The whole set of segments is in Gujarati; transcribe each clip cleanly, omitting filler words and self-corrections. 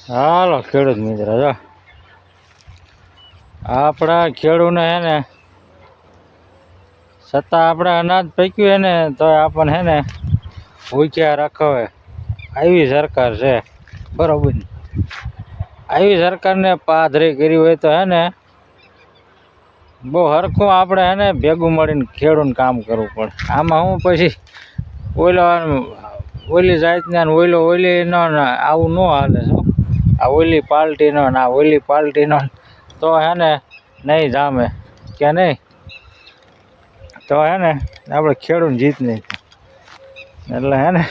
હાલો ખેડૂત મિત્ર, જો આપણા ખેડૂને હે ને છતાં આપણે અનાજ પક્યું હે ને તો આપણને હે ને ભૂખ્યા રાખવે આવી સરકાર છે, બરોબર ને? આવી સરકારને પાધરી કરી હોય તો હે ને બહુ હરખું આપણે હે ને ભેગું મળીને ખેડૂને કામ કરવું પડે. આમાં હું પછી ઓલી જાતને ઓલી નો આવું ન હાલે. શું આ ઓલી પાર્ટીનો ને આ ઓલી પાર્ટીનો તો હે ને નહીં જામે કે નહીં, તો હે ને આપણે ખેડૂત જીત નહીં. એટલે હે ને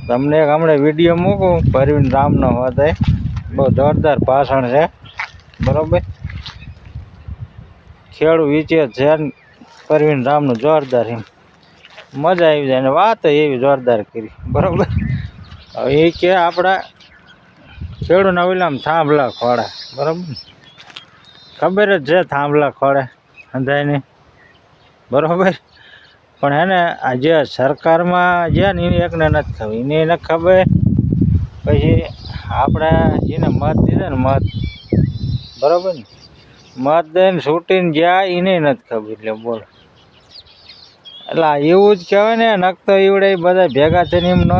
તમને એક હમણાં વિડીયો મૂકું, પરવીન રામનો હોત, બહુ જોરદાર ભાષણ છે, બરોબર? ખેડૂત વિચે છે ને પરવીન રામનું જોરદાર, એમ મજા આવી જાય. અને વાત એવી જોરદાર કરી, બરોબર? હવે એ કે આપણા ખેડૂતના ઓલામાં થાંભલા ખોળે, બરોબર? ખબર જ છે થાંભલા ખોળે અંધાય નહીં, બરોબર? પણ હે ને આ જે સરકારમાં છે ને એને એકને નથી ખબર, એને નથી ખબર. પછી આપણે એને મત દીધો ને મત, બરોબર ને? મત દઈને છૂટીને ગયા એને નથી ખબર. એટલે બોલો, એટલે એવું જ કહેવાય ને. નકતો એવડે બધા ભેગા થઈને એમ ન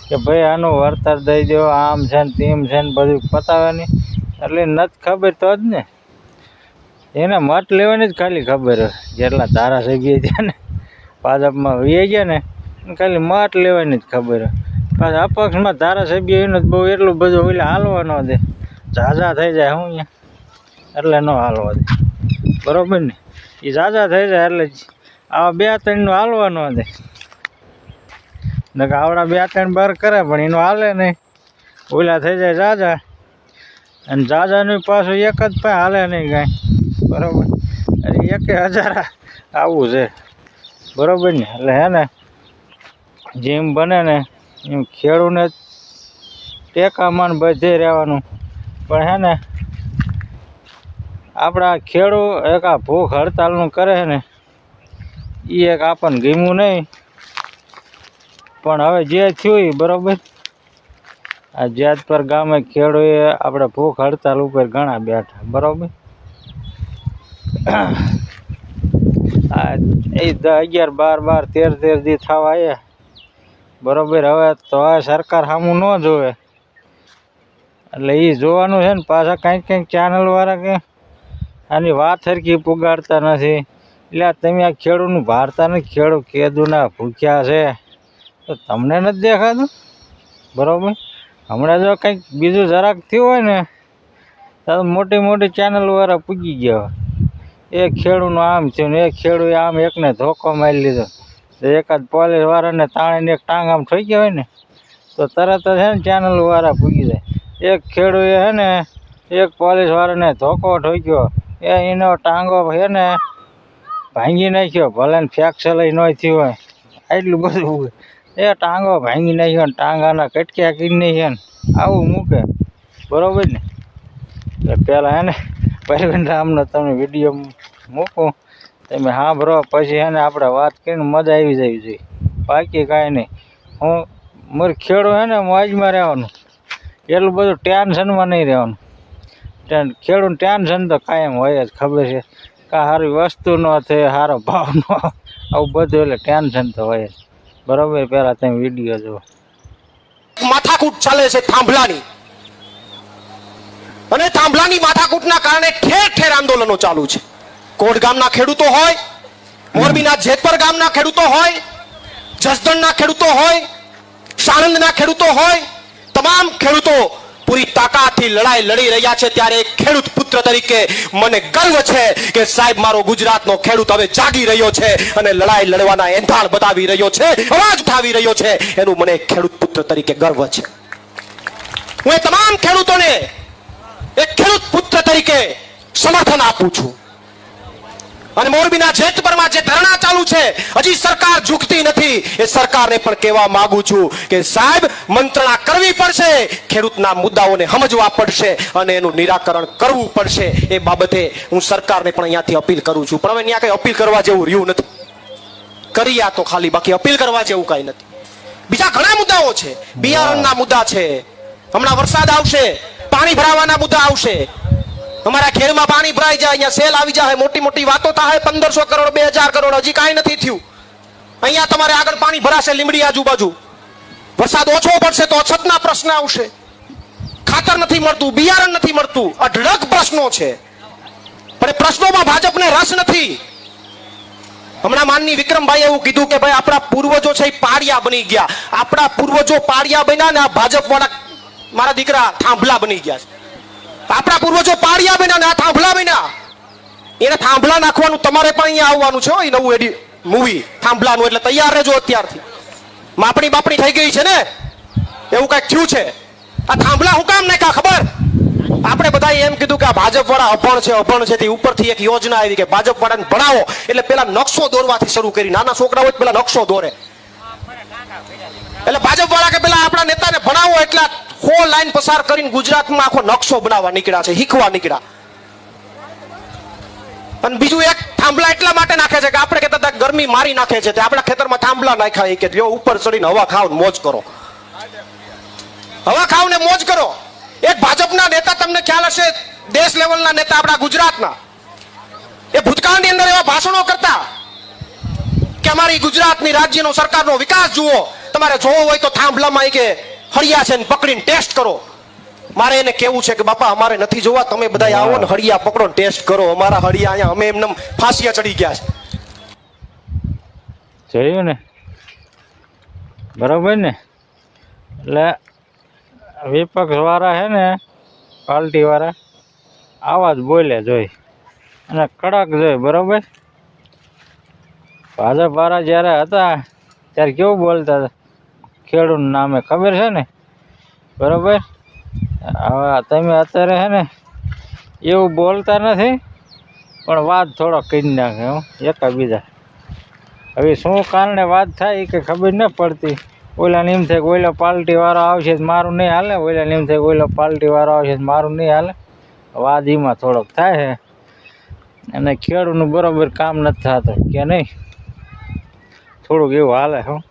કે ભાઈ આનું વળતર દઈ દો, આમ છે ને તેમ છે ને બધું પતાવે નહીં. એટલે નથી ખબર તો જ ને, એને મત લેવાની જ ખાલી ખબર હોય. જેટલા ધારાસભ્ય છે ને ભાજપમાં વી ગયા ને ખાલી મત લેવાની જ ખબર હોય. પાછા અપક્ષમાં ધારાસભ્ય એનું જ બહુ એટલું બધું એટલે હાલવા ન દે, ઝાઝા થઈ જાય હું અહીંયા, એટલે ન હાલવા દે, બરોબર ને? એ ઝાઝા થઈ જાય એટલે આવા બે ત્રણનું હાલવા ન દે. ને આવડા બે ત્રણ બર કરે પણ એનું હાલે નહીં, ઓલા થઈ જાય ઝાઝા. અને ઝાઝાનું પાછું એક જ પાસે હાલે નહીં કાંઈ, બરોબર? એટલે 1000 આવું છે, બરોબર ને? એટલે હે ને જેમ બને ને એમ ખેડૂને ટેકામાં બધે રહેવાનું. પણ હે ને આપણા ખેડૂત એક આ ભૂખ હડતાલનું કરે છે ને એ એક આપણને ગમ્યું નહીં. પણ હવે જે થયું એ બરોબર. આ જેતપર ગામે ખેડૂએ આપણે ભૂખ હડતાલ ઉપર ઘણા બેઠા, બરોબર? આ 11, 12, 13 દી થવા આવ્યા, બરોબર? હવે તો આ સરકાર સામું ન જોવે. એટલે એ જોવાનું છે ને પાછા કંઈક ચેનલવાળા કે આની વાત સરખી પુગાડતા નથી. એટલે તમે આ ખેડૂતનું ભારતા નથી. ખેડૂત કેદુના ભૂખ્યા છે તો તમને નથી દેખાતું, બરોબર? હમણાં જો કંઈક બીજું જરાક થયું હોય ને તો મોટી મોટી ચેનલવાળા પૂગી ગયા હોય. એ ખેડૂતનું આમ થયું ને એ ખેડૂએ આમ એકને ધોકો મારી લીધો, એકાદ પોલીસવાળાને તાણીને એક ટાંગ આમ ઠોકી હોય ને તો તરત જ છે ને ચેનલવાળા પૂગી જાય. એક ખેડૂએ છે ને એક પોલીસવાળાને ધોકો ઠોક્યો, એનો ટાંગો છે ને ભાંગી નાખ્યો. ભલે ને ફ્રેક્ચર ન થયું હોય, એટલું બધું એ ટાંગો ભાંગી નાખ્યો ને ટાંગાના કટક્યા કરી નાખ્યા ને આવું મૂકે, બરોબર ને? એટલે પહેલાં હે ને પરવીન રામનો તમે વિડીયો મૂકું, તમે સાંભળો, પછી હે ને આપણે વાત કરીને મજા આવી જવી જોઈએ. બાકી કાંઈ નહીં. હું મારે ખેડૂત હે ને મોજમાં રહેવાનું, એટલું બધું ટેન્શનમાં નહીં રહેવાનું. ખેડૂત ટેન્શન તો કાયમ હોય જ, ખબર છે? કાં સારી વસ્તુ ન થાય, સારો ભાવ ન, આવું બધું એટલે ટેન્શન તો હોય જ, બરોબર? પહેલાં તમે વિડીયો જુઓ. માથાકૂટ ચાલે છે થાંભલાની, અને થાંભલાની માથાકૂટના કારણે ઠેર ઠેર આંદોલનો ચાલુ છે. કોટ ગામના ખેડૂતો હોય, મોરબીના જેતપર ગામના ખેડૂતો હોય, જસદણના ખેડૂતો હોય, સાણંદના ખેડૂતો હોય, તમામ ખેડૂતો પૂરી તાકાતથી લડાઈ લડી રહ્યા છે. ત્યારે એક ખેડૂત પુત્ર તરીકે મને ગર્વ છે કે સાહેબ મારો ગુજરાતનો ખેડૂત હવે જાગી રહ્યો છે અને લડાઈ લડવાના એંધાણ બતાવી રહ્યો છે, અવાજ ઉઠાવી રહ્યો છે. એનું મને ખેડૂત પુત્ર તરીકે ગર્વ છે. હું એ તમામ ખેડૂતોને એક ખેડૂત પુત્ર તરીકે સમર્થન આપું છું. અને મોરબીના જેતપરમાં જે ધરણા ચાલુ છે, હજી સરકાર ઝૂકતી નથી. એ સરકારને પણ કહેવા માંગુ છું કે સાહેબ મંત્રણા કરવી પડશે, ખેડૂતના મુદ્દાઓને સમજવા પડશે અને એનું નિરાકરણ કરવું પડશે. એ બાબતે હું સરકારને પણ અહીંયાથી અપીલ કરું છું. પણ હવે અહીંયા કઈ અપીલ કરવા જેવું રહ્યું નથી. કરી આ તો ખાલી, બાકી અપીલ કરવા જેવું કઈ નથી. બીજા ઘણા મુદ્દાઓ છે, બિયારણના મુદ્દા છે, હમણાં વરસાદ આવશે, પાણી ભરાવાના મુદ્દા આવશે, અમારા ખેડમાં પાણી ભરાઈ જાય, અહીંયા સેલ આવી જાય, મોટી મોટી વાતો થાય, 1500 કરોડ 2000 કરોડ, હજી કાંઈ નથી થયું. અહીંયા તમારે આગળ પાણી ભરાશે લીમડી આજુબાજુ, વરસાદ ઓછો પડશે તો અછતના પ્રશ્ન આવશે, ખાતર નથી મળતું, બિયારણ નથી મળતું, અઢળક પ્રશ્નો છે. પણ એ પ્રશ્નોમાં ભાજપને રસ નથી. હમણાં માનની વિક્રમભાઈ એવું કીધું કે ભાઈ આપણા પૂર્વજો છે એ પાળિયા બની ગયા, આપણા પૂર્વજો પાળિયા બન્યા ને આ ભાજપ વાળા મારા દીકરા થાંભલા બની ગયા છે. આપણા પૂર્વજો પાળિયા બન્યા ને આ થાંભલા બન્યા. એને થાંભલા નાખવાનું તમારે પણ અહીંયા આવવાનું છે. એ નવું મૂવી થાંભલાનું, એટલે તૈયાર રહેજો અત્યારથી. માપણી બાપણી થઈ ગઈ છે ને, એવું કઈક થયું છે. આ થાંભલા હું કામ નાખ્યા ખબર? આપણે બધા એમ કીધું કે આ ભાજપ વાળા અભણ છે તે ઉપરથી એક યોજના આવી કે ભાજપ વાળાને ભણાવો, એટલે પેલા નકશો દોરવાથી શરૂ કરી. નાના છોકરા હોય પેલા નકશો દોરે, એટલે ભાજપ વાળા કે પેલા આપણા નેતાને ભણાવો, એટલે ખો લાઈન પસાર કરીને ગુજરાતમાં આખો નકશો બનાવવા નીકળ્યા છે, શીખવા નીકળ્યા. અને બીજું એક થાંભલા એટલા માટે નાખે છે કે આપણે કહેતા હતા ગરમી મારી નાખે છે, આપણા ખેતરમાં થાંભલા નાખ્યા કે લ્યો ઉપર ચડીને હવા ખાવ મોજ કરો, હવા ખાવ ને મોજ કરો. એક ભાજપના નેતા, તમને ખ્યાલ હશે, દેશ લેવલના નેતા આપણા ગુજરાતના, એ ભૂતકાળની અંદર એવા ભાષણો કરતા કે અમારી ગુજરાતની રાજ્યનો સરકારનો વિકાસ જુઓ, તમારે જોવો હોય તો થાંભલામાં કે હળિયા છે ને પકડીને ટેસ્ટ કરો. મારે એને કેવું છે કે બાપા અમારે નથી જોવા, તમે બધા આવો ને હળિયા પકડો ટેસ્ટ કરો. અમારા હળિયા અહીંયા અમે એમને ફાંસિયા ચડી ગયા છે. જોયું ને, બરાબર ને? એટલે વિપક્ષ વાળા હે ને, પાર્ટી વાળા આવા જ બોલે જોઈ અને કડક જોઈ, બરોબર? ભાજપ વાળા જ્યારે હતા ત્યારે કેવું બોલતા હતા ખેડૂત નામે, ખબર છે ને? બરોબર. હવે તમે અત્યારે હે ને એવું બોલતા નથી, પણ વાત થોડો કરી નાખે એકાબીજા. હવે શું કારણે વાત થાય એ કંઈ ખબર ન પડતી. ઓલાને એમ થાય કે ઓલો પાર્ટી વાળો આવશે મારું નહીં હાલે, ઓલાને એમ થાય કે ઓલો પાર્ટી વાળો આવશે મારું નહીં હાલે. વાત એમાં થોડોક થાય છે, અને ખેડૂતનું બરોબર કામ નથી થતું કે નહીં, થોડુંક એવું હાલે શું.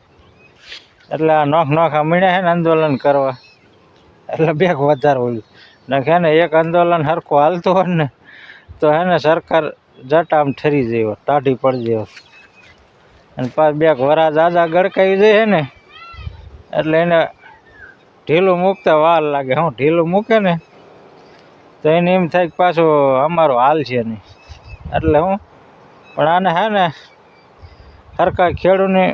એટલે આ નોખા મળ્યા છે ને આંદોલન કરવા, એટલે બેક વધારે ઓલું ને કે ને એક આંદોલન સરખું હાલતું હોય ને તો હે ને સરકાર જટ આમ ઠરી જાય, ટાઢી પડી જાય, અને પાછું બેક વરા દાદા ગડકાવી જાય ને એટલે એને ઢીલું મૂકતા વાર લાગે. હું ઢીલું મૂકે ને તો એને એમ થાય કે પાછું અમારો હાલ છે નહીં, એટલે હું પણ આને હે ને સરકાર ખેડૂતને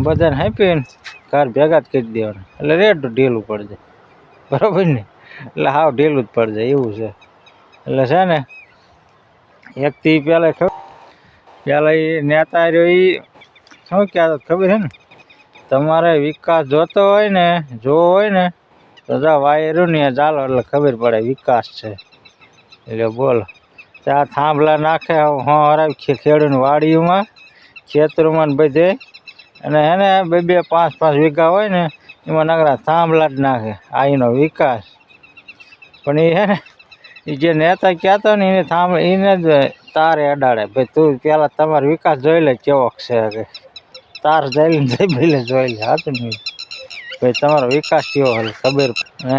બધાને આપીને ઘર ભેગા જ કરી દેવાના, એટલે રેડ ઢીલું પડી જાય, બરાબર ને? એટલે હાવ ઢીલું જ પડી જાય એવું છે. એટલે છે ને એકથી પહેલાં એ નેતા રહ્યો એ શું કહેતો ખબર છે ને, તમારે વિકાસ જોતો હોય ને, જોવો હોય ને તો જા વાયરું ને ચાલો એટલે ખબર પડે વિકાસ છે. એટલે બોલો, ત્યાં થાંભલા નાખે હરાવી ખેડૂતની વાડીઓમાં, ખેતરોમાં ને બધે, અને એને 2-5 વીઘા હોય ને એમાં નકરા થાંભલા જ નાખે. આ એનો વિકાસ. પણ એ હે ને એ જે નેતા કહેતો ને એને એને જ તારે અડાડે, ભાઈ તું પહેલાં તમારો વિકાસ જોઈ લે કેવો છે, કે તાર જઈ લે પહેલે જોઈ લે, હતું ને ભાઈ તમારો વિકાસ કેવો હાલે ખબર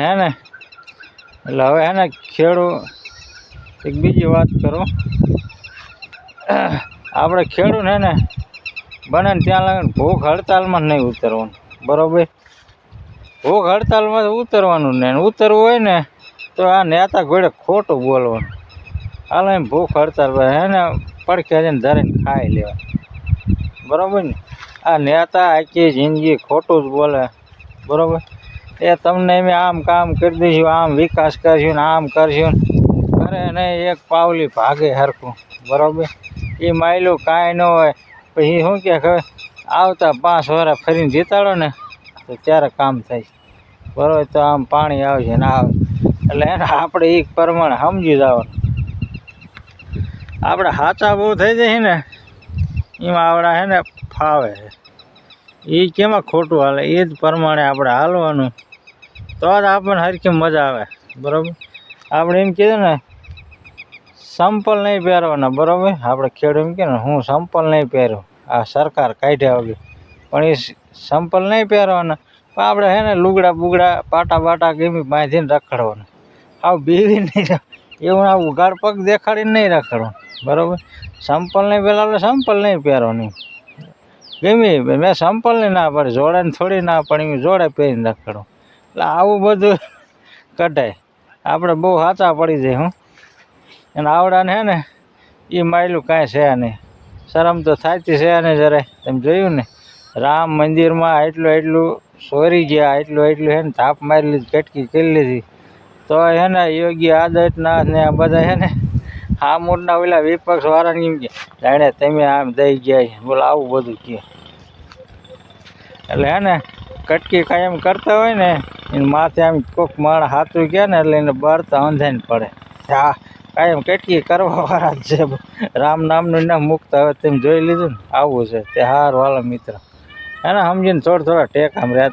હે ને. એટલે હવે હે ને ખેડૂત એક બીજી વાત કરું, આપણે ખેડૂત હે ને બને ને ત્યાં લાગે ભૂખ હડતાલમાં નહીં ઉતરવાનું, બરાબર? ભૂખ હડતાલમાં ઉતરવાનું નહીં, ઉતરવું હોય ને તો આ નેતા ઘોડે ખોટું બોલવાનું. હાલ એમ ભૂખ હડતાલ હે ને પડખે જઈને ધરીને ખાઈ લેવા, બરાબર ને? આ નેતા આખી જિંદગી ખોટું જ બોલે, બરાબર? એ તમને એમ આમ કામ કરી દઈશું, આમ વિકાસ કરશું ને આમ કરશું, અરે નહીં એક પાવલી ભાગે હરખું, બરાબર? એ માયલું કાંઈ ન હોય, પછી શું કે ખબર આવતા 5 વર્ષ ફરીને જીતાડો ને તો ત્યારે કામ થાય, બરાબર? તો આમ પાણી આવશે ને આવે, એટલે એને આપણે એ પ્રમાણે સમજી જવાનું. આપણે સાચા બહુ થઈ જાય ને એમાં આપણા હે ને ફાવે છે, એ કેમાં ખોટું હાલે એ જ પ્રમાણે આપણે હાલવાનું, તો જ આપણને હરખી મજા આવે, બરાબર? આપણે એમ કીધું ને સંપલ નહીં પહેરવાના, બરાબર? આપણે ખેડૂત એમ કહે ને હું સંપલ નહીં પહેરું, આ સરકાર કાઢ્યા વગર, પણ એ સંપલ નહીં પહેરવાના, પણ આપણે હે ને લુગડા બુગડા પાટા બાટા ગમી બાંધીને રખડવાનું. આવું બીવી નહીં એવું આવું ઉઘાડ પગ દેખાડીને નહીં રખડવાનું, બરાબર. સંપલ નહીં પહેલાં આપણે સંપલ નહીં પહેરવાની. ગમી મેં સંપલને ના પાડી, જોડાને થોડી ના પાડી, જોડે પહેરીને રખડો. એટલે આવું બધું કઢાય આપણે બહુ સાચા પડી જાય. હું અને આવડાને હે ને એ માયલું કાંઈ છે નહીં, શરમ તો થાતી છે નહીં જરાય. તમે જોયું ને રામ મંદિરમાં એટલું સોરી ગયા, એટલું હે ને થાપ મારી લીધી, કટકી કરી લીધી, તો હે ને યોગી આદિત્યનાથ ને આ બધા હે ને આ મૂળના ઓલા વિપક્ષ વાળાને એમ કે જાણે તમે આમ દઈ ગયા, બોલો આવું બધું કહે. એટલે હે ને કટકી કાયમ કરતા હોય ને એને માથે આમ કોઈક માણસ સાચું કહે ને એટલે એને બળતા અંધાઈને પડે. હા કાયમ કટકી કરવા વાળા જ છે. રામ નામનું નામ મુકતા હવે તમે જોઈ લીધું ને, આવું છે તે. હાર વાલા મિત્ર હે ને સમજીને થોડા ટેક આમ રહ્યા.